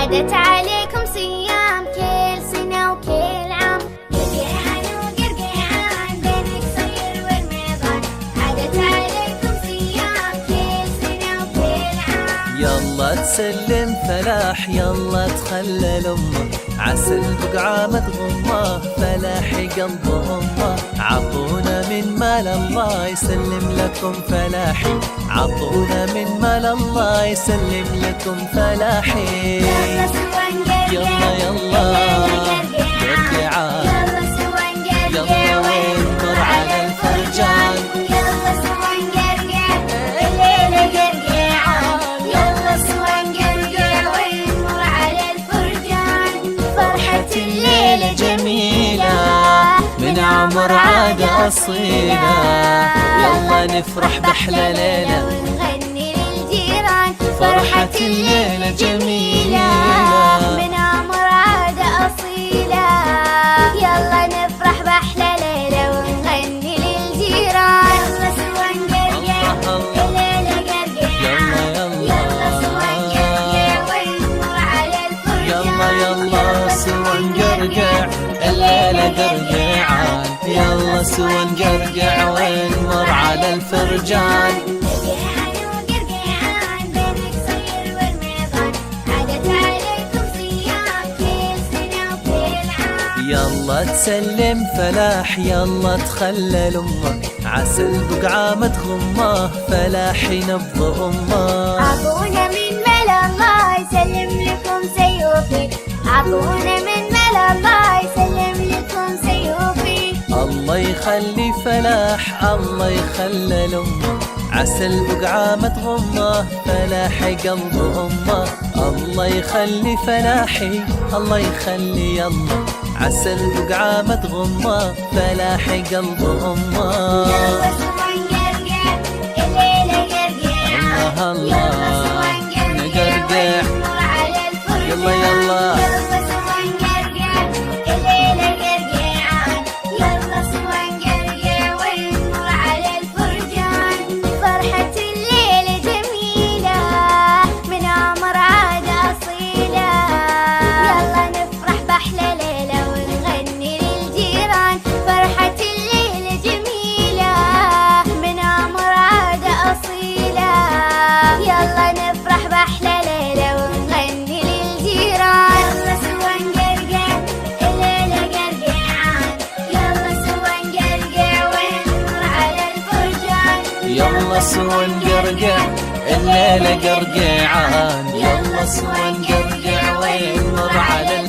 عادت عليكم صيام كل سنة وكل عام، قرقعان وقرقعان بين القصير والميضان، عادت عليكم صيام كل سنة وكل عام. يلا تسلم فلاح يلا تخلل امه، عسل بقعة متغمه فلاحي قلب امه، عطونا من مال الله يسلم لكم فلاحي، عطونا من مال الله يسلم لكم فلاحي. يلا سوا نقرقع يلا قرقعان، يلا سوا نقرقع يلا ونمر على الفرجان، يلا سوا نقرقع الليلة قرقعان، يلا سوا نقرقع ونمر على الفرجان. فرحة الليلة جميلة من عمر عادة أصيلة، يلا نفرح بأحلى ليلة ونغني للجيران. فرحة الليلة جميلة من عمر عادة أصيلة، يلا نفرح بأحلى ليلة ونغني للجيران. يلا سوا نقرقع الليلة قرقعان، يلا سوا نقرقع ونمر على الفرجان، يلا سوا نقرقع الليلة قرقعان، يلا سوا نقرقع ونمر على الفرجان. قرقعان وقرقعان بين القصير والميضان، عادت عليكم صيام كل سنة وكل عام. يلا تسلم فلاح يلا تخلل امه، عسل بقعة متغمه فلاحي نبض امه، عطونا من مال الله يسلم لكم سيوفي، عطونا من مال الله يسلم لكم سيوفي. الله يخلي فلاح الله يخلل امه، عسل بقعة متغمه فلاحي قلب امه، الله يخلي فلاحي الله يخلي يلا، عسل بقعة متغمه فلاحي قلب امه. يلا سوا نقرقع الليلة قرقعان، يلا سوا نقرقع ونمر على الفرجان، يلا يلا سوا نقرقع الليلة قرقعان، يلا سوا نقرقع ونمر على الفرجان. فرحة الليلة جميلة من عمر عادة أصيلة، يلا نفرح بأحلى ليلة ونغني للجيران. فرحة الليلة جميلة من عمر عادة أصيلة، يلا نفرح بأحلى ليلة ونغني للجيران. يلا سوا نقرقع الليلة قرقعان، يلا سوا نقرقع ونمر على الفرجان، يلا سوا نقرقع الليلة قرقعان، يلا سوا نقرقع ونمر على